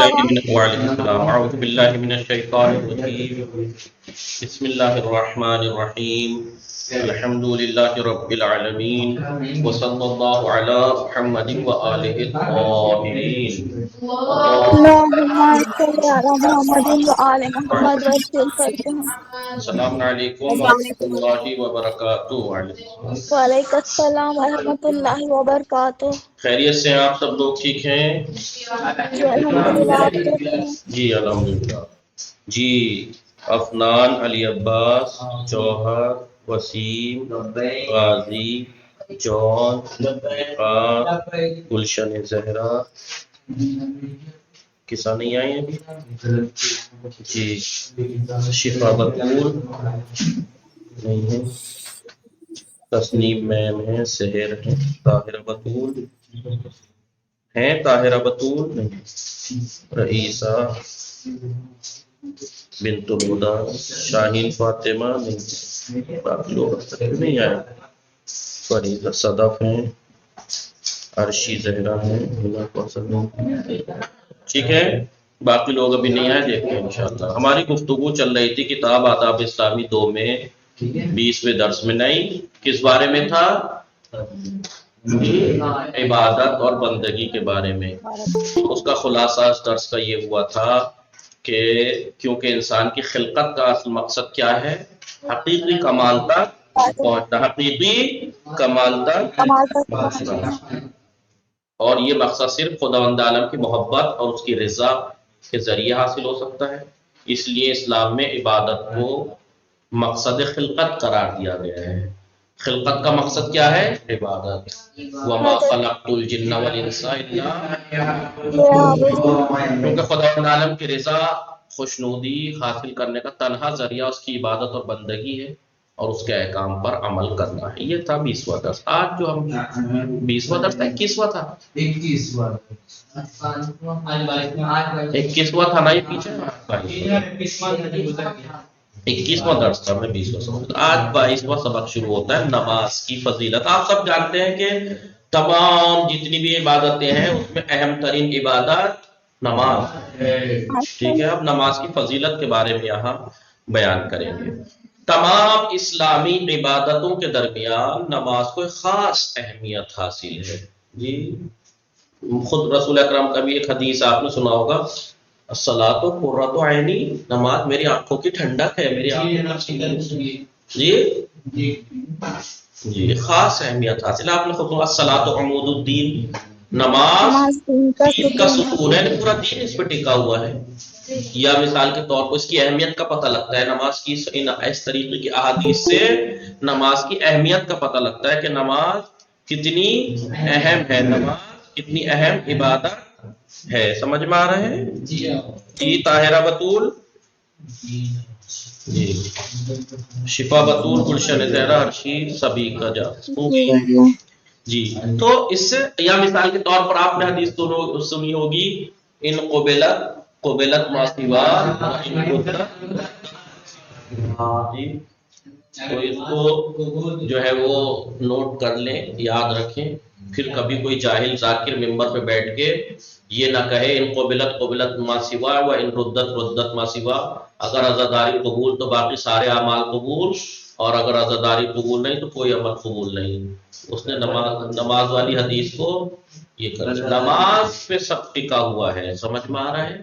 وعلیکم السلام اعوذ باللہ من الشیطان الرجیم بسم اللہ الرحمن الرحیم الحمد للہ رب العالمین وصلی اللہ علی محمد وآلہ الطاہرین اللهم صل على محمد وآل محمد وسلم کرتے ہیں۔ السلام علیکم السلام ورحمۃ علیکم۔ اللہ وبرکاتہ۔ وعلیکم السلام۔ وعلیکم السلام ورحمۃ اللہ وبرکاتہ۔ خیریت سے ہیں آپ سب لوگ؟ ٹھیک ہیں جی الحمدللہ، آپ کیسے ہیں؟ جی الحمدللہ۔ جی افنان، علی عباس، جوہر، وسیم، غازی، جون، خان، گلشن زہرا، کسا نہیں آئے ہیں ابھی؟ جی شفا بطول نہیں ہے، تسنیم میم ہے، سحر ہے، طاہرہ بطول ہیں، طاہرہ بطول نہیں، رئیسہ بنت الہدی، شاہین فاطمہ نہیں، باقی لوگ اب تک نہیں آئے، فریضہ صدف ہیں، عرشی زہرا ہیں، ہنا کوثر ہیں۔ ٹھیک ہے، باقی لوگ ابھی نہیں آئے، دیکھتے ہیں انشاءاللہ۔ ہماری گفتگو چل رہی تھی کتاب آداب اسلامی 2 میں 20ویں درس میں، نہیں کس بارے میں تھا؟ عبادت اور بندگی کے بارے میں۔ اس کا خلاصہ اس درس کا یہ ہوا تھا کہ کیونکہ انسان کی خلقت کا اصل مقصد کیا ہے؟ حقیقی کمال تک پہنچنا، حقیقی کمال تک کمال تک پہنچنا، پہنچنا۔ اور یہ مقصد صرف خداوند عالم کی محبت اور اس کی رضا کے ذریعے حاصل ہو سکتا ہے۔ اس لیے اسلام میں عبادت کو مقصد خلقت قرار دیا گیا ہے۔ خلقت کا مقصد کیا ہے؟ عبادت۔ وما خلقت الجن والانس الا کیونکہ خداوند عالم کی رضا، خوشنودی حاصل کرنے کا تنہا ذریعہ اس کی عبادت اور بندگی ہے، اور اس کے احکام پر عمل کرنا ہے۔ یہ تھا 20واں درس۔ آج جو ہم 20واں درس تھا، 21واں تھا، 21واں تھا نا، یہ پیچھے 21واں درس تھا، میں 20واں سبق۔ آج 22واں سبق شروع ہوتا ہے، نماز کی فضیلت۔ آپ سب جانتے ہیں کہ تمام جتنی بھی عبادتیں ہیں اس میں اہم ترین عبادت نماز ہے۔ ٹھیک ہے، اب نماز کی فضیلت کے بارے میں یہاں بیان کریں گے۔ تمام اسلامی عبادتوں کے درمیان نماز کو ایک خاص اہمیت حاصل ہے۔ جی خود رسول اکرم کا بھی ایک حدیث آپ نے سنا ہوگا، الصلاۃ قرۃ عینی، نماز میری آنکھوں کی ٹھنڈک ہے، میری آنکھوں جی جی خاص اہمیت حاصل۔ آپ نے خود الصلاۃ عمود الدین، نماز دین کا دین کا ستون ہے۔ ستون ہے، پورا دین اس پہ ٹکا ہوا ہے۔ یا مثال کے طور پر اس کی اہمیت کا پتہ لگتا ہے نماز کی، اس طریقے کی احادیث سے نماز کی اہمیت کا پتہ لگتا ہے کہ نماز کتنی اہم ہے، نماز کتنی اہم عبادت ہے۔ سمجھ میں آ رہے ہیں؟ جی طاہرہ بطول، جی شفا بطول، گلشن زہرا، عرشی، سبھی کا جا جی۔ تو اس سے یا مثال کے طور پر آپ نے حدیث تو سنی ہوگی، ان قبلت ما سوا جی، تو اس کو جو ہے وہ نوٹ کر لیں، یاد رکھیں، پھر کبھی کوئی جاہل ذاکر ممبر پہ بیٹھ کے یہ نہ کہے ان قبلت ما سوا و ان ردت ما سوا، اگر عزاداری قبول تو باقی سارے اعمال قبول، اور اگر عزاداری قبول نہیں تو کوئی عمل قبول نہیں۔ اس نے نماز والی حدیث کو یہ کر، نماز پہ سب ٹکا ہوا ہے۔ سمجھ میں آ رہا ہے؟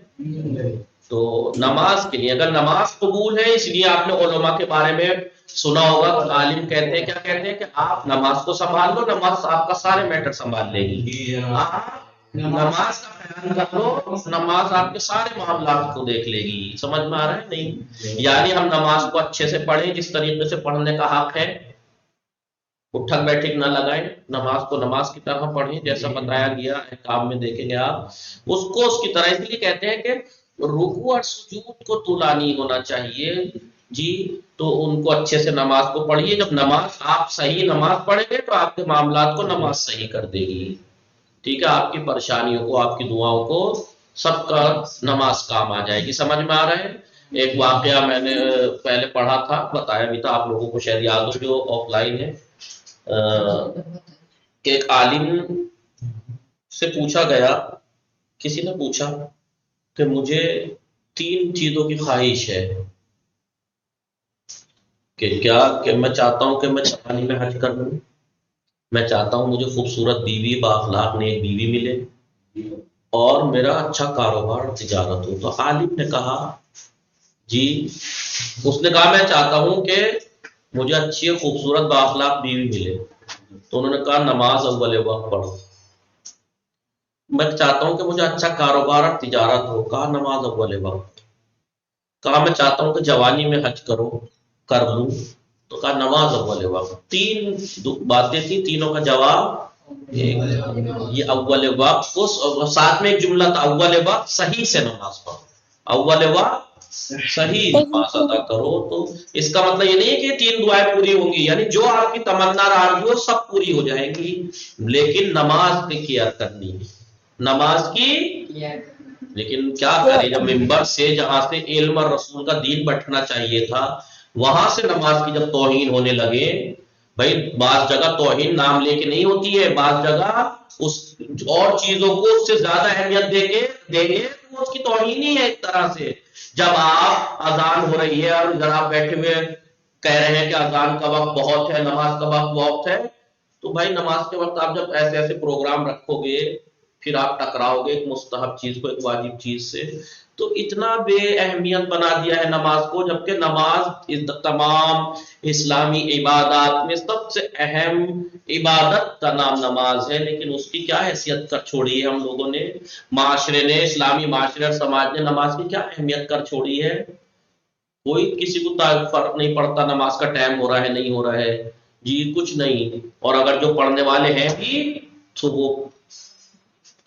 تو نماز کے لیے، اگر نماز قبول ہے، اس لیے آپ نے علماء کے بارے میں سنا ہوگا، عالم کہتے ہیں، کیا کہتے ہیں کہ آپ نماز کو سنبھال لو، نماز آپ کا سارے میٹر سنبھال لے گی۔ آپ نماز کا خیال رکھ لو، نماز آپ کے سارے معاملات کو دیکھ لے گی۔ سمجھ میں آ رہا ہے؟ نہیں، یعنی ہم نماز کو اچھے سے پڑھیں، جس طریقے سے پڑھنے کا حق ہے، اٹھک بیٹھک نہ لگائیں، نماز کو نماز کی طرح پڑھیں جیسا بتایا گیا احکام میں، دیکھیں گے آپ اس کو اس کی طرح۔ اس لیے کہتے ہیں کہ رکوع اور سجود کو طولانی ہونا چاہیے جی، تو ان کو اچھے سے نماز کو پڑھیے۔ جب نماز آپ صحیح نماز پڑھیں گے تو آپ کے معاملات کو نماز صحیح کر دے گی۔ ٹھیک ہے، آپ کی پریشانیوں کو، آپ کی دعاؤں کو، سب کا نماز کام آ جائے گی۔ سمجھ میں آ رہا ہے؟ ایک واقعہ میں نے پہلے پڑھا تھا، بتایا بھی تھا، آپ لوگوں کو شاید یاد ہو جو آف لائن ہے، کہ ایک عالم سے پوچھا گیا، کسی نے پوچھا کہ مجھے 3 چیزوں کی خواہش ہے کہ میں چاہتا ہوں کہ میں جوانی میں حج کر لوں، میں چاہتا ہوں مجھے خوبصورت بیوی بااخلاق نیک بیوی ملے، اور میرا اچھا کاروبار تجارت ہو۔ تو عالم نے کہا جی، اس نے کہا میں چاہتا ہوں کہ مجھے اچھی خوبصورت بااخلاق بیوی ملے، تو انہوں نے کہا نماز اول وقت پڑھو۔ میں چاہتا ہوں کہ مجھے اچھا کاروبار اور تجارت ہو، کہا نماز اول وقت۔ کہا میں چاہتا ہوں کہ جوانی میں حج کر لوں، تو کہا نماز اول وقت۔ 3 باتیں تھیں، تینوں کا جواب یہ اول وقت کو، ساتھ میں ایک جملہ تھا اول وقت صحیح سے نماز پڑھو، اول وقت صحیح نماز ادا کرو۔ تو اس کا مطلب یہ نہیں ہے کہ 3 دعائیں پوری ہوں گی، یعنی جو آپ کی تمنا اور آرزو سب پوری ہو جائیں گی، لیکن نماز کی کیئر کرنی ہے، نماز کی۔ لیکن کیا کرے، جب ممبر سے جہاں سے علم اور رسول کا دین بٹھنا چاہیے تھا، وہاں سے نماز کی جب توہین ہونے لگے، بھائی بعض جگہ توہین نام لے کے نہیں ہوتی ہے، بعض جگہ اس اور چیزوں کو اس سے زیادہ اہمیت دیں گے تو اس کی توہین ہی ہے ایک طرح سے۔ جب آپ اذان ہو رہی ہے اور ادھر آپ بیٹھے ہوئے کہہ رہے ہیں کہ اذان کا وقت بہت ہے، نماز کا وقت بہت ہے، تو بھائی نماز کے وقت آپ جب ایسے ایسے پروگرام رکھو گے، پھر آپ ٹکراؤ گے ایک مستحب چیز کو ایک واجب چیز سے۔ تو اتنا بے اہمیت بنا دیا ہے نماز کو، جبکہ نماز تمام اسلامی عبادات میں سب سے اہم عبادت کا نام نماز ہے، لیکن اس کی کیا حیثیت کر چھوڑی ہے ہم لوگوں نے، معاشرے نے، اسلامی معاشرے اور سماج نے نماز کی کیا اہمیت کر چھوڑی ہے۔ کوئی کسی کو فرق نہیں پڑتا نماز کا ٹائم ہو رہا ہے نہیں ہو رہا ہے، جی کچھ نہیں۔ اور اگر جو پڑھنے والے ہیں بھی تو وہ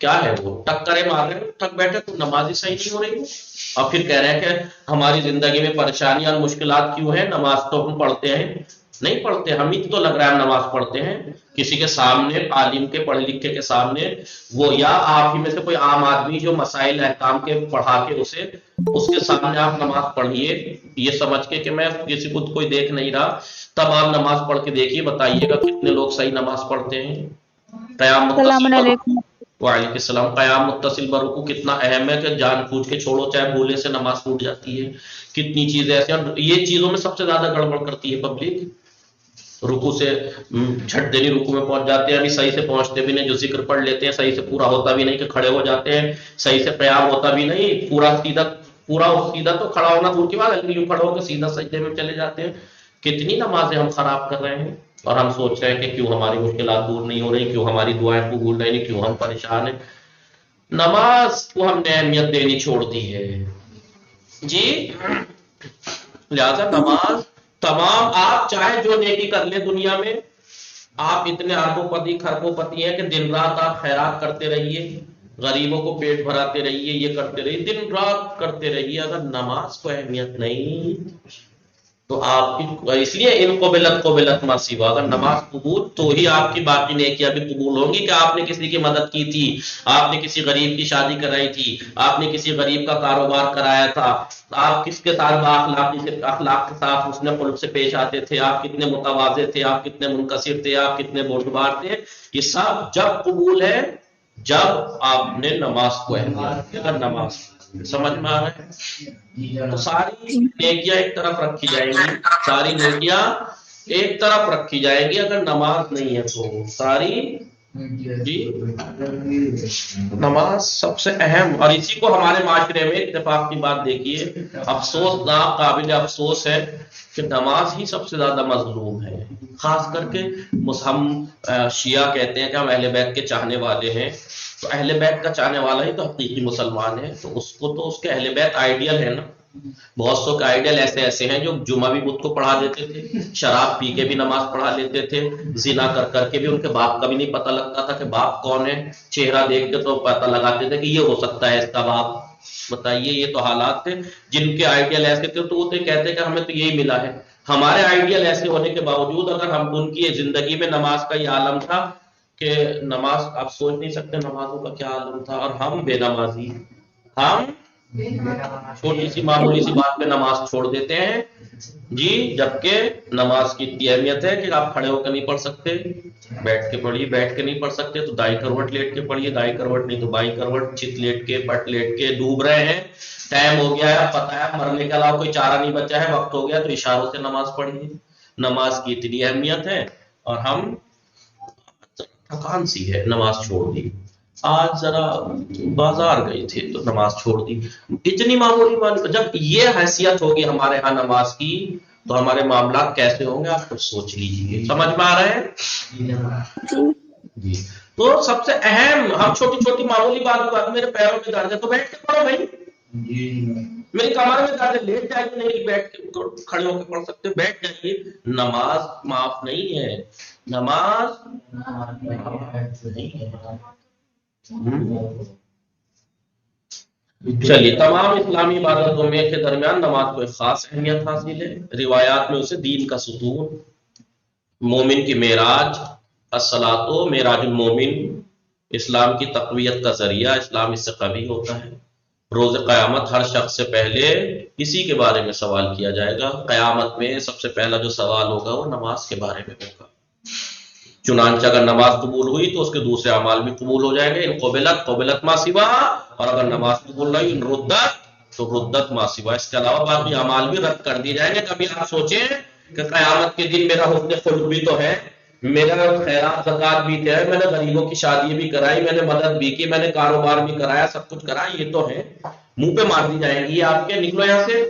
کیا ہے، وہ ٹکرے مار رہے ہیں، ٹھک بیٹھے، تو نماز ہی صحیح نہیں ہو رہی، اور پھر کہہ رہے ہیں کہ ہماری زندگی میں پریشانیاں اور مشکلات کیوں ہیں، نماز تو ہم پڑھتے ہیں۔ نہیں پڑھتے، ہم ہی تو لگ رہا ہے ہم نماز پڑھتے ہیں، کسی کے سامنے، عالم کے پڑھے لکھے کے سامنے، وہ یا آپ ہی میں سے کوئی عام آدمی جو مسائل احکام کے پڑھا کے اس کے سامنے آپ نماز پڑھیے، یہ سمجھ کے کہ میں کسی کو کوئی دیکھ نہیں رہا، تب آپ نماز پڑھ کے دیکھیے، بتائیے گا کتنے لوگ صحیح نماز پڑھتے ہیں۔ قیام السلام متصل علیکم۔ وعلیکم السلام۔ قیام متصل برکو کتنا اہم ہے کہ جان بوجھ کے چھوڑو، چاہے بھولے سے نماز ٹوٹ جاتی ہے، کتنی چیزیں ایسی ہیں، یہ چیزوں میں سب سے زیادہ گڑبڑ کرتی ہے پبلک۔ رکو سے جھٹ دینی رکو میں پہنچ جاتے ہیں، ابھی صحیح سے پہنچتے بھی نہیں، جو ذکر پڑھ لیتے ہیں صحیح سے پورا ہوتا بھی نہیں، کہ کھڑے ہو جاتے ہیں، صحیح سے قیام ہوتا بھی نہیں، پورا سیدھا تو کھڑا ہونا دور کی بات ہے، یوں کھڑے ہو کے سیدھا سجدے میں چلے جاتے ہیں۔ کتنی نمازیں ہم خراب کر رہے ہیں، اور ہم سوچ رہے ہیں کہ کیوں ہماری مشکلات دور نہیں ہو رہی، کیوں ہماری دعائیں قبول نہیں، کیوں ہم پریشان ہیں۔ نماز کو ہم نے اہمیت دینی چھوڑ دی ہے جی۔ لہذا نماز تمام، آپ چاہے جو نیکی کر لیں دنیا میں، آپ اتنے اربوں پتی خربوں پتی ہیں کہ دن رات آپ خیرات کرتے رہیے، غریبوں کو پیٹ بھراتے رہیے، یہ کرتے رہیے، دن رات کرتے رہیے، اگر نماز کو اہمیت نہیں تو آپ کی، اس لیے ان قبلت ما سوا، اگر نماز قبول تو ہی آپ کی باقی نیکیاں بھی قبول ہوں گی، کہ آپ نے کسی کی مدد کی تھی، آپ نے کسی غریب کی شادی کرائی تھی، آپ نے کسی غریب کا کاروبار کرایا تھا، آپ کس کے ساتھ اخلاق کے ساتھ حسن خلق سے پیش آتے تھے، آپ کتنے متواضع تھے، آپ کتنے منکسر تھے، آپ کتنے بردبار تھے، یہ سب جب قبول ہے جب آپ نے نماز کو اہمیت دی۔ اگر نماز سمجھ میں آ رہا ہے تو ساری نیکیاں ایک طرف رکھی جائیں گی، ساری نیکیاں ایک طرف رکھی جائیں گی، اگر نماز نہیں ہے تو ساری جی۔ نماز سب سے اہم، اور اسی کو ہمارے معاشرے میں اتفاق کی بات دیکھیے، افسوسناک قابل افسوس ہے کہ نماز ہی سب سے زیادہ مظلوم ہے، خاص کر کے ہم شیعہ کہتے ہیں کہ ہم اہل بیت کے چاہنے والے ہیں، تو اہل بیت کا چاہنے والا ہی تو حقیقی مسلمان ہے، تو اس کو تو اس کے اہل بیت آئیڈیل ہے نا۔ بہت سو کے آئیڈیل ایسے ہیں جو جمعہ بھی بدھ کو پڑھا دیتے تھے، شراب پی کے بھی نماز پڑھا لیتے تھے، زنا کر کے بھی، ان کے باپ کا بھی نہیں پتہ لگتا تھا کہ باپ کون ہے، چہرہ دیکھ کے تو پتہ لگاتے تھے کہ یہ ہو سکتا ہے اس کا باپ۔ بتائیے، یہ تو حالات تھے جن کے آئیڈیل ایسے تھے، تو وہ تو کہتے کہ ہمیں تو یہی ملا ہے۔ ہمارے آئیڈیل ایسے ہونے کے باوجود اگر ہم ان کی زندگی میں نماز کا یہ عالم تھا کہ نماز، آپ سوچ نہیں سکتے نمازوں کا کیا عالم تھا، اور ہم بے نمازی، ہم چھوٹی سی معمولی سی بات پہ نماز چھوڑ دیتے ہیں جی، جبکہ نماز کی اتنی اہمیت ہے کہ آپ کھڑے ہو کے نہیں پڑھ سکتے، بیٹھ کے پڑھیے، بیٹھ کے نہیں پڑھ سکتے تو دائیں کروٹ لیٹ کے پڑھیے، دائیں کروٹ نہیں تو بائیں کروٹ، چت لیٹ کے، پٹ لیٹ کے. ڈوب رہے ہیں، ٹائم ہو گیا ہے، پتہ ہے مرنے کے علاوہ کوئی چارہ نہیں بچا ہے، وقت ہو گیا تو اشاروں سے نماز پڑھیے. نماز کی اتنی اہمیت ہے اور ہم تھکان سی ہے، نماز چھوڑ دی. آج ذرا بازار گئے تھے تو نماز چھوڑ دی. اتنی معمولی جب یہ حیثیت ہوگی ہمارے ہاں نماز کی تو ہمارے معاملات کیسے ہوں گے آپ کچھ سوچ لیجیے. سمجھ میں آ رہے ہیں؟ جی. تو سب سے اہم، ہم چھوٹی چھوٹی معمولی بات، میرے پیروں میں درد ہے تو بیٹھ کے پڑھو بھائی. میری کمر میں درد ہے، لیٹ جائیے، نہیں بیٹھ کے کھڑے ہو کے پڑھ سکتے، بیٹھ جائیے. نماز معاف نہیں ہے، نماز نہیں ہے. چلیے، تمام اسلامی عبادتوں میں کے درمیان نماز کو ایک خاص اہمیت حاصل ہے. روایات میں اسے دین کا ستون، مومن کی معراج، الصلاۃ معراج المومن، اسلام کی تقویت کا ذریعہ، اسلام اس سے قوی ہوتا ہے. روز قیامت ہر شخص سے پہلے اسی کے بارے میں سوال کیا جائے گا. قیامت میں سب سے پہلا جو سوال ہوگا وہ نماز کے بارے میں ہوگا. چنانچہ اگر نماز قبول ہوئی تو اس کے دوسرے اعمال بھی قبول ہو جائیں گے. ان قبلت ما سوا، اور اگر نماز قبول نہیں ان ردت تو ردت ما سوا، اس کے علاوہ باقی اعمال بھی رد کر دیے جائیں گے. کبھی آپ سوچیں کہ قیامت کے دن میرا حسن خلق بھی تو ہے، میرا خیرات زکات بھی ہے، میں نے غریبوں کی شادی بھی کرائی، میں نے مدد بھی کی، میں نے کاروبار بھی کرایا، سب کچھ کرایا، یہ تو ہے. منہ پہ مار دی جائیں گی آپ کے، نکلو یہاں سے.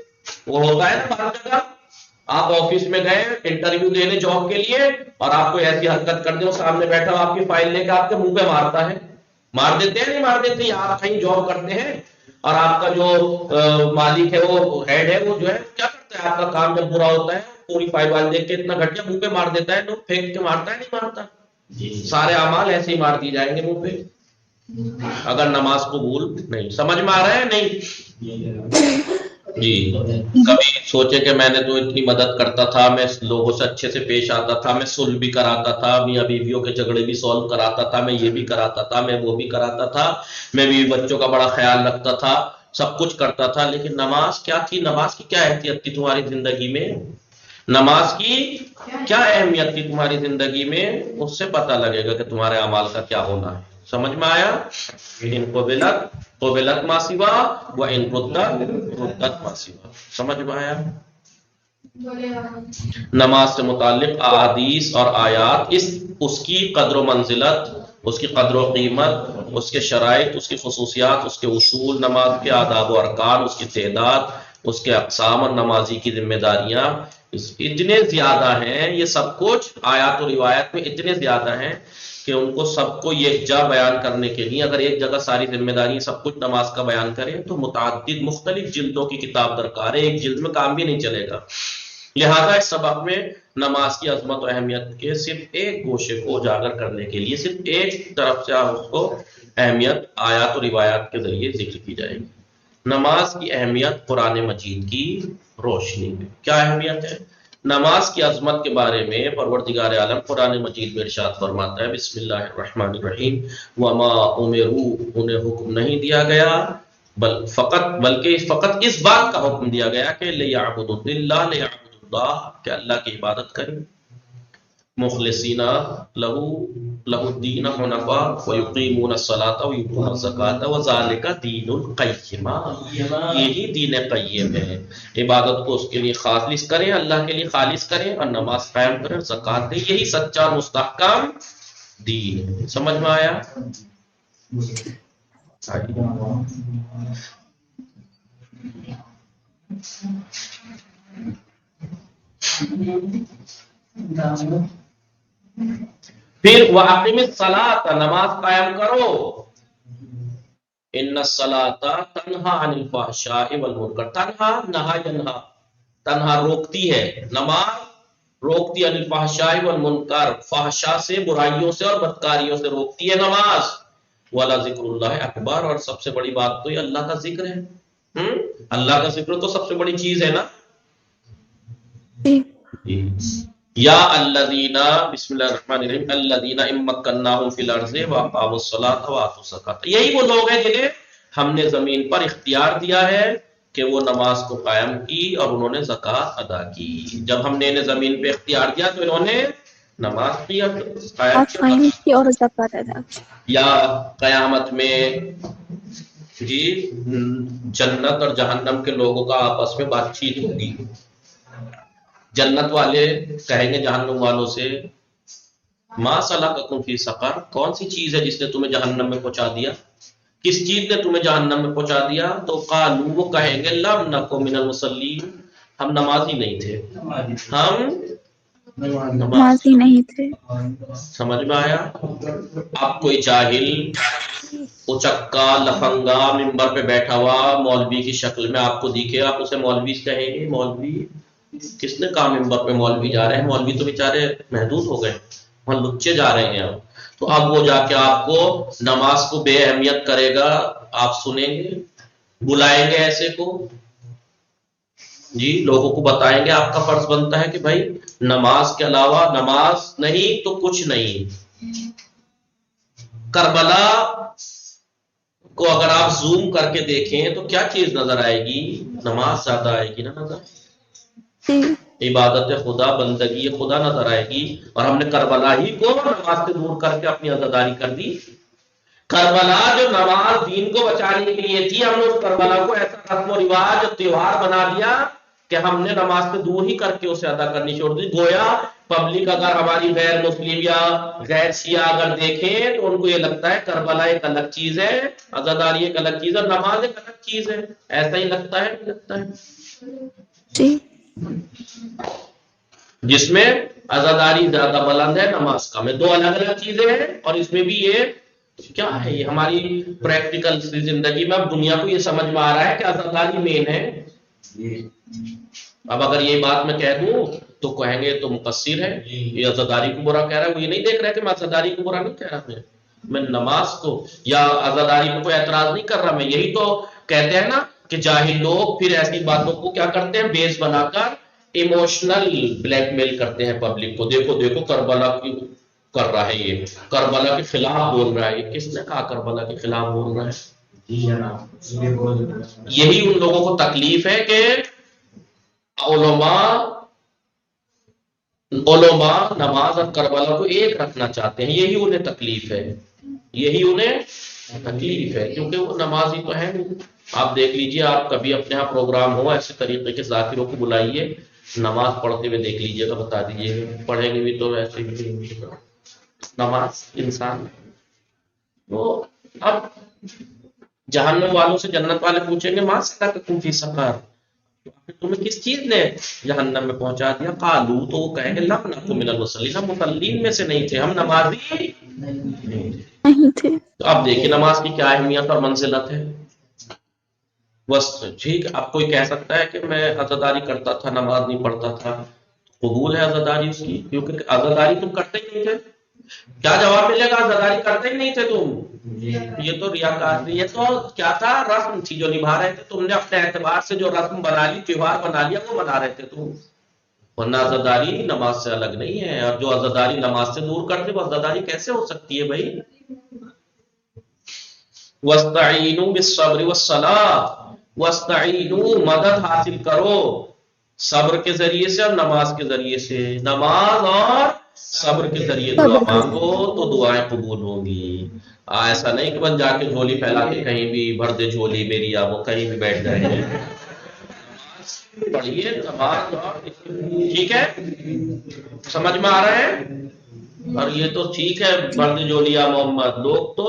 وہ ہوتا ہے نا بعض جگہ، آپ آفس میں گئے انٹرویو دینے جاب کے لیے اور آپ کو ایسی حرکت کر دیں، وہ سامنے بیٹھا ہو آپ کی فائل لے کے آپ کے منہ پہ مارتا ہے. مار دیتے ہیں نہیں مار دیتے؟ آپ کہیں جاب کرتے ہیں اور آپ کا جو مالک ہے، وہ ہیڈ ہے، وہ جو ہے کیا کرتا ہے، آپ کا کام جب برا ہوتا ہے پوری فائل وائل دیکھ کے اتنا گھٹیا منہ پہ مار دیتا ہے. تو پھینک کے مارتا ہے نہیں مارتا؟ سارے اعمال ایسے ہی مار دی جائیں گے منہ پہ اگر نماز قبول نہیں. سمجھ میں آ رہا ہے نہیں؟ جی. کبھی سوچے کہ میں نے تو اتنی مدد کرتا تھا، میں لوگوں سے اچھے سے پیش آتا تھا، میں صلح بھی کراتا تھا، میاں بیویوں کے جھگڑے بھی سولو کراتا تھا، میں یہ بھی کراتا تھا، میں وہ بھی کراتا تھا، میں بیوی بچوں کا بڑا خیال رکھتا تھا، سب کچھ کرتا تھا، لیکن نماز کیا تھی؟ نماز کی کیا اہمیت تھی تمہاری زندگی میں؟ نماز کی کیا اہمیت تھی تمہاری زندگی میں؟ اس سے پتہ لگے گا کہ تمہارے اعمال کا کیا ہونا ہے. سمجھ میں آیا؟ ان قبلت ما سوا و ان ردت ما سوا. سمجھ میں آیا؟ نماز سے متعلق احادیث اور آیات اس کی قدر و منزلت، اس کی قدر و قیمت، اس کے شرائط، اس کی خصوصیات، اس کے اصول، نماز کے آداب و ارکان، اس کی تعداد، اس کے اقسام اور نمازی کی ذمہ داریاں اتنے زیادہ ہیں. یہ سب کچھ آیات و روایت میں اتنے زیادہ ہیں کہ ان کو سب کو یکجا بیان کرنے کے لیے اگر ایک جگہ ساری ذمہ داری سب کچھ نماز کا بیان کریں تو متعدد مختلف جلدوں کی کتاب درکار ہے، ایک جلد میں کام بھی نہیں چلے گا. لہذا اس سبق میں نماز کی عظمت و اہمیت کے صرف ایک گوشے کو اجاگر کرنے کے لیے صرف ایک طرف سے اس کو اہمیت آیات و روایات کے ذریعے ذکر کی جائے گی. نماز کی اہمیت قرآن مجید کی روشنی میں. کیا اہمیت ہے؟ نماز کی عظمت کے بارے میں پروردگار عالم قرآن مجید میں ارشاد فرماتا ہے، بسم اللہ الرحمن الرحیم، وما امروا، انہیں حکم نہیں دیا گیا بلکہ فقط اس بات کا حکم دیا گیا کہ لیعبدوا اللہ، کہ اللہ کی عبادت کریں، مخلصین لہ الدین حنفاء ویقیمون الصلاۃ ویؤتون الزکاۃ وذلک دین القیم. یہی دین قیم ہے. عبادت کو اس کے لیے خالص کریں، اللہ کے لیے خالص کریں، اور نماز قائم کریں، زکات دیں. یہی سچا مستحکم دین ہے. سمجھ میں آیا؟ پھر وَأَقِمِ الصَّلَاةَ، نماز قائم کرو. ان الصلاۃ تنہا عن الفحشاء والمنکر، تنہا نہا ینہا، تنہا روکتی ہے، نماز روکتی عن الفحشاء والمنکر، فحشاء سے، برائیوں سے اور بدکاریوں سے روکتی ہے نماز. وَلَذِكْرُ اللَّهِ اکبر، اور سب سے بڑی بات تو یہ اللہ کا ذکر ہے. اللہ کا ذکر تو سب سے بڑی چیز ہے نا. یا الذین، بسم اللہ الرحمن الرحیم، الذین ان مکناہم فی الارض واقاموا الصلاۃ وآتوا الزکاۃ، یہی وہ لوگ ہیں جنہیں ہم نے زمین پر اختیار دیا ہے کہ وہ نماز کو قائم کی اور انہوں نے زکوٰۃ ادا کی. جب ہم نے انہیں زمین پہ اختیار دیا تو انہوں نے نماز کی آفرین کی اور زکات ادا کی. یا قیامت میں جی جنت اور جہنم کے لوگوں کا آپس میں بات چیت ہوگی. جنت والے کہیں گے جہنم والوں سے ما سلککم فی سقر، کون سی چیز ہے جس نے تمہیں جہنم میں پہنچا دیا، کس چیز نے تمہیں جہنم میں پہنچا دیا؟ تو قالوا، وہ کہیں گے لم نکن من المصلین، ہم نمازی نہیں تھے، ہم نمازی نہیں تھے. سمجھ میں آیا؟ اب کوئی جاہل اچکا لفنگا ممبر پہ بیٹھا ہوا مولوی کی شکل میں آپ کو دکھے، آپ اسے مولوی کہیں گے؟ مولوی کس نے کہا ممبر پہ مولوی جا رہے ہیں؟ مولوی تو بیچارے محدود ہو گئے، وہاں لچے جا رہے ہیں. تو اب وہ جا کے آپ کو نماز کو بے اہمیت کرے گا، آپ سنیں گے؟ بلائیں گے ایسے کو جی، لوگوں کو بتائیں گے. آپ کا فرض بنتا ہے کہ بھائی نماز کے علاوہ نماز نہیں تو کچھ نہیں. کربلا کو اگر آپ زوم کر کے دیکھیں تو کیا چیز نظر آئے گی؟ نماز زیادہ آئے گی نا نظر. عبادت خدا، بندگی خدا نظر آئے گی. اور ہم نے کربلا ہی کو نماز سے دور کر کے اپنی عزاداری کر دی. کربلا جو نماز دین کو بچانے کے لیے تھی، ہم نے اس کربلا کو ایسا رسم و رواج اور تہوار بنا دیا کہ ہم نے نماز سے دور ہی کر کے اسے ادا کرنی چھوڑ دی. گویا پبلک اگر ہماری غیر مسلم یا غیر شیعہ اگر دیکھیں تو ان کو یہ لگتا ہے کربلا ایک الگ چیز ہے، عزاداری ایک الگ چیز ہے، نماز ایک الگ چیز ہے. ایسا ہی لگتا ہے، نہیں لگتا ہے جی. جس میں عزاداری زیادہ بلند ہے، نماز کم ہے. دو الگ الگ چیزیں ہیں. اور اس میں بھی یہ کیا ہے، یہ ہماری پریکٹیکل زندگی میں اب دنیا کو یہ سمجھ میں آ رہا ہے کہ عزاداری مین ہے. اب اگر یہ بات میں کہہ دوں تو کہیں گے تو مقصر ہے، یہ عزاداری کو برا کہہ رہا ہے. وہ یہ نہیں دیکھ رہا کہ میں عزاداری کو برا نہیں کہہ رہا، میں نماز کو یا عزاداری کو کوئی اعتراض نہیں کر رہا. میں یہی تو کہتے ہیں نا کہ جاہل لوگ پھر ایسی باتوں کو کیا کرتے ہیں، بیس بنا کر ایموشنل بلیک میل کرتے ہیں پبلک کو. دیکھو دیکھو کربلا کی کر رہا ہے، یہ کربلا کے خلاف بول رہا ہے. یہ کس نے کہا کربلا کے خلاف بول رہا ہے؟ یہی ان لوگوں کو تکلیف ہے کہ علماء نماز اور کربلا کو ایک رکھنا چاہتے ہیں. یہی انہیں تکلیف ہے، یہی انہیں تکلیف ہے، کیونکہ وہ نمازی تو ہے نہیں. آپ دیکھ لیجئے، آپ کبھی اپنے یہاں پروگرام ہو ایسے طریقے کے ذاکروں کو بلائیے، نماز پڑھتے ہوئے دیکھ لیجئے گا، بتا دیجئے گا. پڑھیں گے بھی تو ویسے ہی نماز انسان. تو اب جہنم والوں سے جنت والے پوچھیں گے ما سلککم فی سقر، تمہیں کس چیز نے جہنم میں پہنچا دیا؟ قالوا، تو وہ کہیں گے لم نکن من المصلین، ہم مصلین میں سے نہیں تھے، ہم نمازی نہیں تھے. تو اب دیکھیں نماز کی کیا اہمیت اور منزلت ہے. بس ٹھیک، اب کوئی کہہ سکتا ہے کہ میں عزاداری کرتا تھا، نماز نہیں پڑھتا تھا. قبول ہے عزاداری اس کی، کیونکہ عزاداری تم کرتے ہی نہیں تھے. کیا جواب ملے گا؟ عزاداری کرتے ہی نہیں تھے تم. یہ تو ریاکار، یہ تو کیا تھا، رسم تھی جو نبھا رہے تھے. تم نے اپنے اعتبار سے جو رسم بنا لی، تہوار بنا لیا، وہ بنا رہے تھے تم. ورنہ عزاداری نماز سے الگ نہیں ہے. اور جو عزاداری نماز سے دور کرتے، وہ عزاداری کیسے ہو سکتی ہے بھائی؟ وَاسْتَعِینُوا بِالصَّبْرِ وَالصَّلَاةِ، وَاسْتَعِینُوا، مدد حاصل کرو صبر کے ذریعے سے اور نماز کے ذریعے سے. نماز اور صبر کے ذریعے دعا مانگو تو دعائیں قبول ہوں گی. ایسا نہیں کہ بس جا کے جھولی پھیلا کے کہیں بھی بھر دے جھولی میری، آپ وہ کہیں بھی بیٹھ جائیں. پڑھیے نماز اور ٹھیک ہے، سمجھ میں آ رہا ہے. اور یہ تو ٹھیک ہے بھر دے جھولی یا محمد، لوگ تو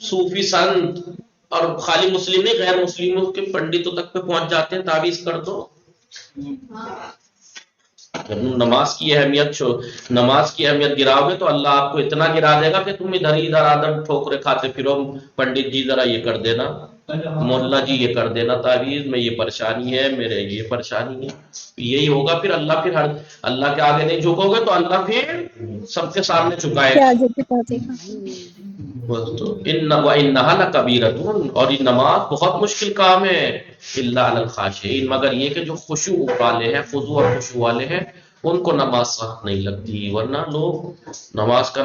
صوفی سنت اور خالی مسلم نہیں غیر مسلموں کے پنڈتوں تک پہ پہنچ جاتے ہیں، تعویذ کر دو. نماز کی اہمیت گراؤ گے تو اللہ آپ کو اتنا گرا دے گا کہ تم ادھر ہی ادھر آدم ٹھوکرے کھاتے پھرو. پنڈت جی ذرا یہ کر دینا، مولا جی یہ کر دینا تعویذ میں، یہ پریشانی ہے میرے، یہ پریشانی ہے. یہی ہوگا پھر اللہ کے آگے نہیں جھکو گے تو اللہ پھر سب کے سامنے جھکائے گا. وَإِنَّهَا لَكَبِيرَةٌ، اور یہ نماز بہت مشکل کام ہے. إِلَّا عَلَى الْخَاشِعِينَ، مگر یہ کہ جو خشوع والے ہیں، خضوع اور خشوع والے ہیں، ان کو نماز سخت نہیں لگتی. ورنہ لوگ نماز کا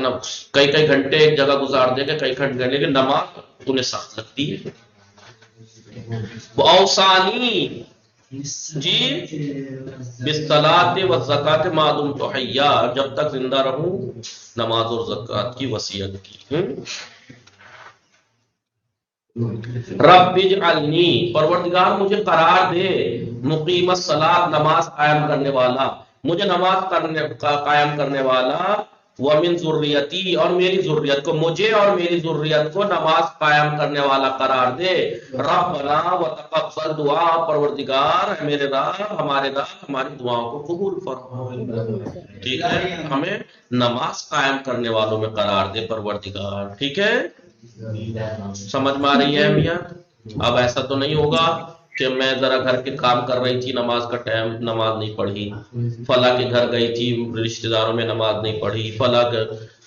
کئی گھنٹے ایک جگہ گزار دیں گے، کئی گھنٹے، لیکن نماز انہیں سخت لگتی ہے. وَأَوْصَانِي، جی بالصلاۃ والزکات ما دمت حیا، جب تک زندہ رہوں نماز اور زکات کی وصیت کی۔ رب اجعلنی، پروردگار مجھے قرار دے، مقیم الصلاۃ، نماز قائم کرنے والا، مجھے نماز قائم کرنے والا، ومن ذریتی، اور میری ذریت کو، مجھے اور میری ذریت کو نماز قائم کرنے والا قرار دے۔ ربنا وتقبل دعا، پروردگار ہے میرے رب، ہمارے رب ہماری دعاؤں کو قبول فرما۔ ٹھیک ہے، ہمیں نماز قائم کرنے والوں میں قرار دے پروردگار، ٹھیک ہے، سمجھ میں آ رہی ہے اہمیت؟ اب ایسا تو نہیں ہوگا کہ میں ذرا گھر کے کام کر رہی تھی، نماز کا ٹائم، نماز نہیں پڑھی، فلاں کے گھر گئی تھی، رشتہ داروں میں نماز نہیں پڑھی، فلاں کا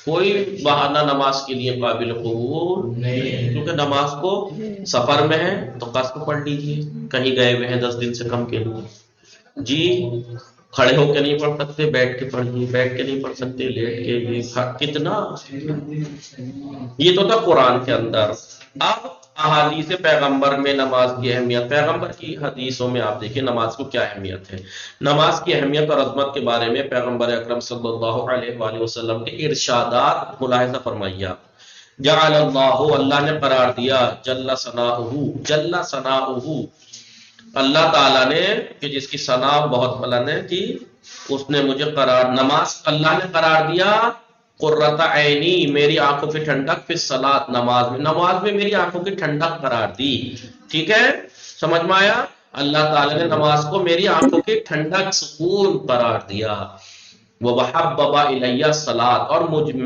کوئی بہانہ نماز کے لیے قابل قبول نہیں، کیونکہ نماز کو سفر میں ہے تو قصد پڑھ لیجیے، کہیں گئے ہوئے ہیں 10 دن سے کم کے لیے، جی کھڑے ہو کے نہیں پڑھ سکتے، بیٹھ کے پڑھیے، بیٹھ کے نہیں پڑھ سکتے، لیٹ کے، یہ کتنا، یہ تو تھا قرآن کے اندر۔ اب احادیث پیغمبر میں نماز کی اہمیت، پیغمبر کی حدیثوں میں آپ دیکھیں نماز کو کیا اہمیت ہے۔ نماز کی اہمیت اور عظمت کے بارے میں پیغمبر اکرم صلی اللہ علیہ وآلہ وسلم کے ارشادات ملاحظہ فرمائیے آپ۔ جعل اللہ، اللہ نے قرار دیا، جل ثناؤہ، جل ثناؤہ، اللہ تعالیٰ نے، کہ جس کی ثنا بہت بلند ہے، کہ اس نے مجھے قرار، نماز اللہ نے قرار دیا، قرۃ عینی، میری آنکھوں کی ٹھنڈک، فی الصلاۃ، نماز میں، نماز میں میری آنکھوں کی ٹھنڈک قرار دی، ٹھیک ہے، سمجھ میں آیا؟ اللہ تعالیٰ نے نماز کو میری آنکھوں کی ٹھنڈک، سکون قرار دیا۔ وَحَبَّبَ إِلَيَّ الصَّلَاةَ، اور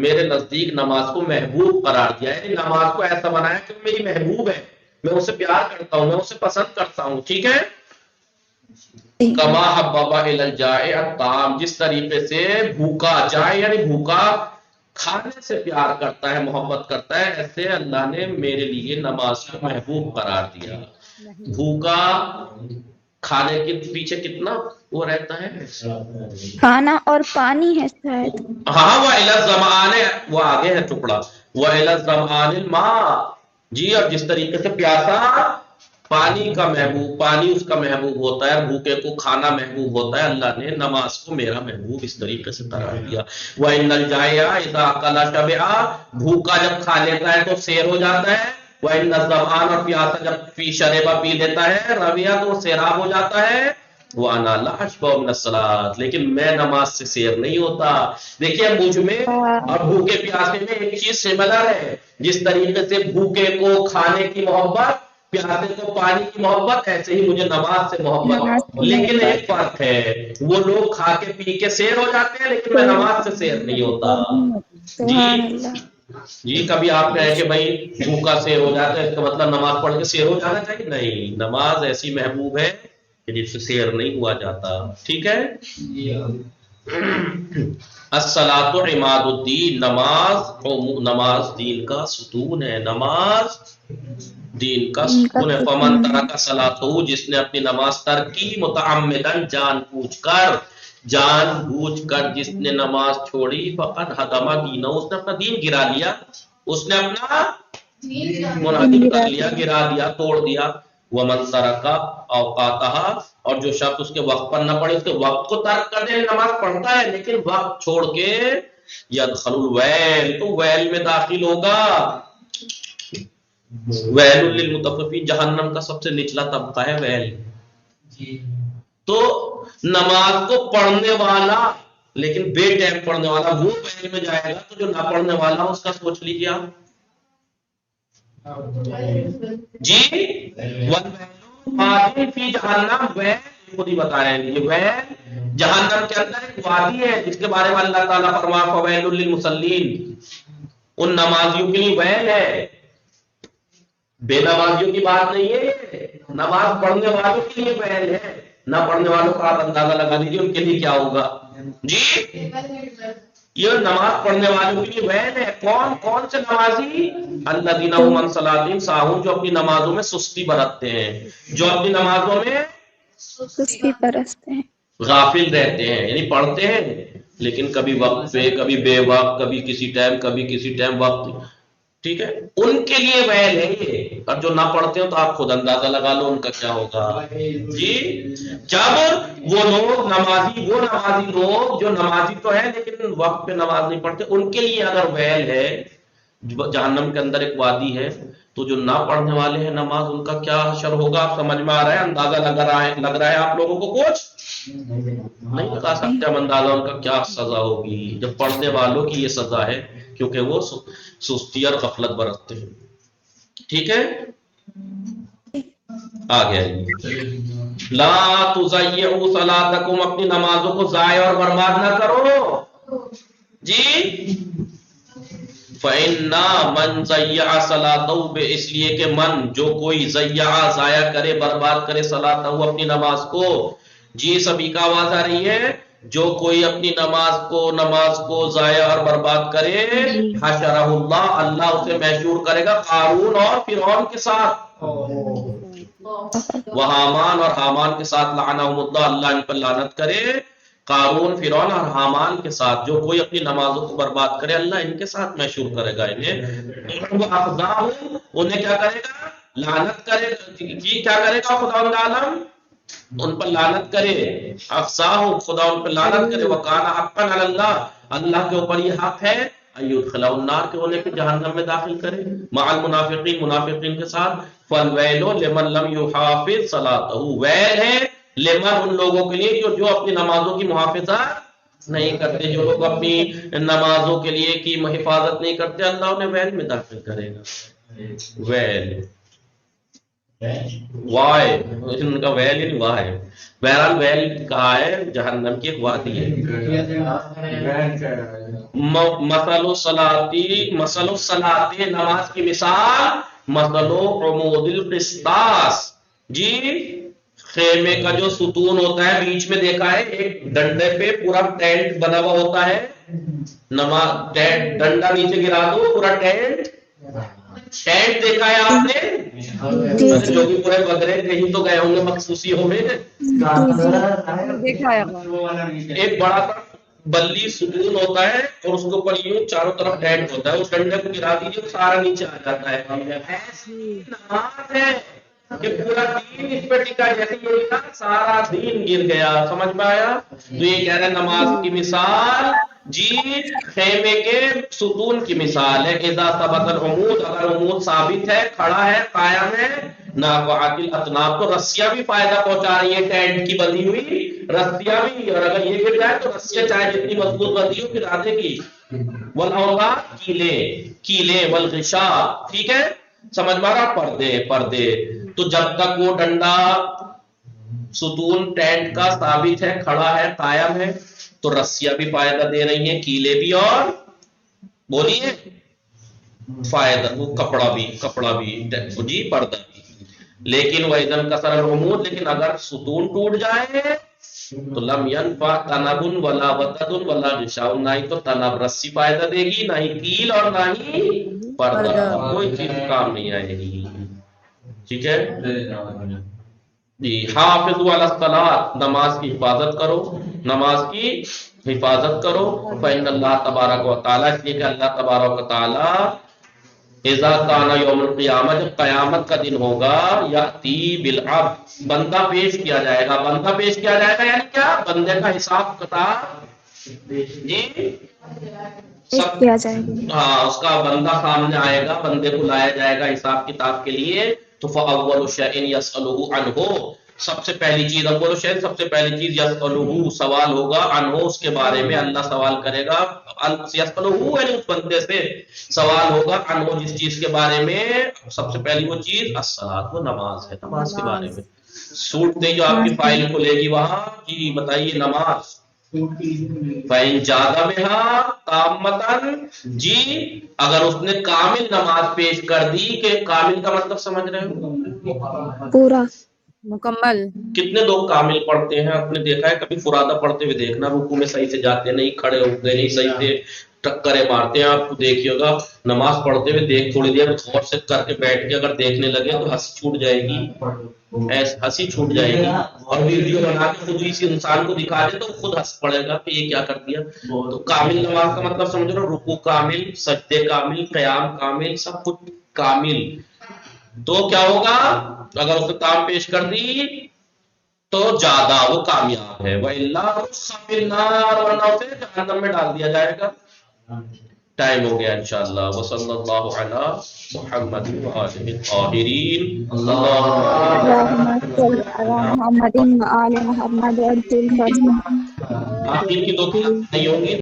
میرے نزدیک نماز کو محبوب قرار دیا، یعنی نماز کو ایسا بنایا کہ میری محبوب ہے، میں اسے پیار کرتا ہوں، میں اسے پسند کرتا ہوں، ٹھیک ہے۔ کما حبب الی الجائع الطعام، جس طریقے سے بھوکا، جائع یعنی بھوکا کھانے سے پیار کرتا ہے، محبت کرتا ہے، ایسے اللہ نے میرے لیے نماز کو محبوب قرار دیا۔ بھوکا کھانے کے پیچھے کتنا وہ رہتا ہے، کھانا اور پانی ہے شاید۔ ہاں، وَإِلَى الظَّمْآنِ، وہ آگے ہے ٹکڑا، وَإِلَى الظَّمْآنِ الْمَاءُ، جی، اور جس طریقے سے پیاسا پانی کا محبوب، پانی اس کا محبوب ہوتا ہے، بھوکے کو کھانا محبوب ہوتا ہے، اللہ نے نماز کو میرا محبوب اس طریقے سے قرار دیا۔ وَإِنَّ الْجَائِعَ إِذَا أَكَلَ شَبِعَ، بھوکا جب کھا لیتا ہے تو سیر ہو جاتا ہے، وَإِنَّ الظَّمْآنَ، اور پیاسا جب شربا پی لیتا ہے، رویہ تو سیراب ہو جاتا ہے۔ وَأَنَا لَا أَشْبَعُ مِنَ الصَّلَاةِ، لیکن میں نماز سے سیر نہیں ہوتا۔ دیکھیے مجھ میں اور بھوکے پیاسے میں ایک چیز سملر ہے، جس طریقے سے بھوکے کو کھانے کی محبت، پیاسے کو پانی کی محبت، ایسے ہی مجھے نماز سے محبت، لیکن ایک فرق ہے، وہ لوگ کھا کے پی کے سیر ہو جاتے ہیں، لیکن میں نماز سے سیر نہیں ہوتا۔ سبحان اللہ۔ جی کبھی آپ کہیں کہ بھائی بھوکا سیر ہو جاتا ہے، اس کا مطلب نماز پڑھ کے سیر ہو جانا چاہیے؟ نہیں، نماز ایسی محبوب ہے کہ جس سے سیر نہیں ہوا جاتا، ٹھیک ہے۔ الصلاۃ عماد الدین، نماز دین کا ستون ہے، نماز دین کا ستون ہے۔ فمن ترک الصلاۃ، جس نے اپنی نماز ترک کی، متعمدن، جان بوجھ کر جس نے نماز چھوڑی، فقد ہدم دینہ، اس نے اپنا دین گرا لیا، اس نے اپنا منہدم کر لیا، گرا دیا، توڑ دیا۔ ومن ترک اوقاتہا، اور جو شخص اس کے وقت پر نہ پڑے، اس کے وقت کو ترک کر دے، نماز پڑھتا ہے لیکن وقت چھوڑ کے، یدخل الویل، تو ویل میں داخل ہوگا۔ ویل للمطففین، جہنم کا سب سے نچلا طبقہ ہے ویل۔ تو نماز کو پڑھنے والا لیکن بے ٹائم پڑھنے والا وہ ویل میں جائے گا، تو جو نہ پڑھنے والا اس کا سوچ لیجیے آپ۔ جی وادی فی جہنم، ویل خود ہی بتا رہے ہیں، یہ ویل جہنم کے اندر ایک وادی ہے، جس کے بارے میں اللہ تعالیٰ فرمایا فویل للمصلین، ان نمازیوں کے لیے ویل ہے، بے نمازیوں کی بات نہیں ہے، نماز پڑھنے والوں کے لیے ویل ہے، نہ پڑھنے والوں کا آپ اندازہ لگا لیجیے ان کے لیے کیا ہوگا۔ جی یہ نماز پڑھنے والوں کے لیے ویل ہے، کون سے نمازی؟ الذین هم عن صلاتهم ساہون، جو اپنی نمازوں میں سستی برتتے ہیں، جو اپنی نمازوں میں سستی برتتے ہیں، غافل رہتے ہیں، یعنی پڑھتے ہیں لیکن کبھی وقت پہ، کبھی بے وقت، کبھی کسی ٹائم وقت، ٹھیک ہے، ان کے لیے ویل ہے یہ، اور جو نہ پڑھتے ہو تو آپ خود اندازہ لگا لو ان کا کیا ہوگا جی۔ جب وہ نمازی لوگ جو نمازی تو ہے لیکن وقت پہ نماز نہیں پڑھتے، ان کے لیے اگر ویل ہے، جہنم کے اندر ایک وادی ہے، تو جو نہ پڑھنے والے ہیں نماز، ان کا کیا حشر ہوگا؟ آپ سمجھ میں آ رہا ہے؟ اندازہ لگ رہا ہے آپ لوگوں کو؟ کچھ نہیں لگا سکتے ہم اندازہ ان کا کیا سزا ہوگی، جب پڑھنے والوں کی یہ سزا ہے کیونکہ وہ سستی اور غفلت برتتے ہیں۔ ٹھیک ہے، آ گیا یہ، لا تضيعوا صلاتکم، اپنی نمازوں کو ضائع اور برباد نہ کرو جی۔ فَإِنَّا مَنْ ضَيَّعَ صَلَاتَهُ، اس لیے کہ من جو کوئی ضائع کرے، برباد کرے، صلاتہ اپنی نماز کو، جی سبھی کا آواز آ رہی ہے؟ جو کوئی اپنی نماز کو ضائع اور برباد کرے، حشرہ اللہ، اللہ اسے محشور کرے گا قارون اور فرعون کے ساتھ، وہ حامان اور حامان کے ساتھ، لعنہم اللہ، اللہ ان پر لعنت کرے، قارون، فرعون اور حامان کے ساتھ۔ جو کوئی اپنی نمازوں کو برباد کرے، اللہ ان کے ساتھ محشور کرے گا انہیں، وہ اخزاہم، انہیں کیا کرے گا؟ لعنت کرے گا جی، کیا کرے گا خدا عالم؟ ان پر لعنت کرے، اخزاہم، خدا ان پر لعنت کرے، وکان حقا علی اللہ، اللہ کے اوپر یہ حق ہے، ایدخلہ النار، کہ انہیں پھر جہنم میں داخل کرے، مع المنافقین، منافقین کے ساتھ، فالویل لمن لم یحافظ صلاتہ، ویل ہے لمن، ان لوگوں کے لیے جو اپنی نمازوں کی محافظت نہیں کرتے، جو لوگ اپنی نمازوں کے لیے کی حفاظت نہیں کرتے، اللہ انہیں ویل میں داخل کرے گا۔ ویل، وائے، ان کا ویل ہی نہیں واہ ہے، بہرحال ویل کہا ہے جہنم کی ایک وادی ہے۔ مثل الصلاۃ، نماز کی مثال، مثل عمود القسطاس، جی خیمے کا جو ستون ہوتا ہے بیچ میں، دیکھا ہے ایک ڈنڈے پہ پورا ٹینٹ بنا ہوا ہوتا ہے، ڈنڈا نیچے گرا دو پورا ٹینٹ دیکھا ہے آپ نے؟ جو بھی پورے بگرے کہیں تو گئے ہوں گے مخصوصیوں میں، ایک بڑا سا بلی ستون ہوتا ہے اور اس کے اوپر یوں چاروں طرف ٹینٹ ہوتا ہے، اس ڈنڈے کو گرا دیجیے سارا نیچے آ جاتا ہے۔ ایسی نماز ہے کہ پورا دین اس پہ ٹکا، جیسے یہ سارا دین گر گیا، سمجھ میں آیا؟ تو یہ کہہ رہے ہیں نماز کی مثال جی خیمے کے ستون کی مثال ہے، اذا ثبت العمود، اگر عمود ثابت ہے، کھڑا ہے، قائم ہے، نافعت الاطناب، تو رسیاں بھی فائدہ پہنچا رہی ہیں، ٹینٹ کی بندھی ہوئی رسیاں بھی، اور اگر یہ گر جائے تو رسیاں چاہے جتنی مضبوط بندھی ہو پھر آدھے کی، والاوراق، کیلے، والغشاء، ٹھیک ہے سمجھ میں آ رہا؟ پردے، تو جب تک وہ ڈنڈا ستون ٹینٹ کا ثابت ہے، کھڑا ہے، قائم ہے، تو رسیاں بھی فائدہ دے رہی ہیں، کیلے بھی، اور بولیے فائدہ، وہ کپڑا بھی جی پردہ بھی، لیکن وَإِذَا انْكَسَرَ الْعُمُودُ، لیکن اگر ستون ٹوٹ جائے تو لم ينفع تنب ولا وتد ولا غشاء، نہ ہی تو تنب رسی فائدہ دے گی، نہ ہی کیل، اور نہ ہی پردہ، کوئی چیز کام نہیں آئے گی، ٹھیک ہے جی۔ حافظوا علی الصلاۃ، نماز کی حفاظت کرو، نماز کی حفاظت کرو، فإن اللہ تبارک و تعالی، اس لیے کہ اللہ تبارک و تعالی، اذا کان یوم القیامہ، جب قیامت کا دن ہوگا، یاتی بالعبد، بندہ پیش کیا جائے گا، یعنی کیا؟ بندے کا حساب کتاب جی سب کیا جائے گا، ہاں، اس کا بندہ سامنے آئے گا، بندے کو لایا جائے گا حساب کتاب کے لیے، تو فاول شیء یسألہ عنہ، سب سے پہلی چیز، اول شیء سب سے پہلی چیز، یسألہ سوال ہوگا، عنہ اس کے بارے میں، اللہ سوال کرے گا، یسألہ یعنی اس بندے سے سوال ہوگا، عنہ جس چیز کے بارے میں، سب سے پہلی وہ چیز الصلاۃ، وہ نماز ہے، نماز کے بارے میں، سوٹتے جو آپ کی فائل کھلے گی وہاں جی بتائیے نماز، فَإِنْ جَادَ بِهَا تَامَّةً، جی اگر اس نے کامل نماز پیش کر دی، کہ کامل کا مطلب سمجھ رہے ہو؟ پورا، مکمل. کتنے لوگ کامل پڑھتے ہیں؟ آپ نے دیکھا ہے کبھی فرادہ پڑھتے ہوئے دیکھنا، رکوع میں صحیح سے جاتے نہیں، کھڑے ہوتے نہیں صحیح سے، ٹکرے مارتے ہیں. آپ کو دیکھیے گا نماز پڑھتے ہوئے دیکھ تھوڑی دیر غور سے کر کے بیٹھ کے اگر دیکھنے لگے تو ہنسی چھوٹ جائے گی، ہنسی چھوٹ جائے گی. اور ویڈیو بنا کے خود اسی انسان کو دکھا دے تو خود ہنس پڑے گا کہ یہ کیا کر دیا. تو کامل نماز کا مطلب سمجھو نا، رکوع کامل، سجدے کامل، قیام کامل، سب کچھ کامل. تو کیا ہوگا اگر اس نے کام پیش کر دی تو زیادہ وہ کامیاب ہے، وَإِلَّا رُسَّ فِي النَّارِ، ورنہ اسے جہنم میں ڈال دیا جائے گا. ٹائم ہو گیا انشاءاللہ. وصلی اللہ علی محمد وآلہ الطاہرین. اللهم صل على محمد وآل محمد وسلم. آخر کی دو نہیں ہوں گی.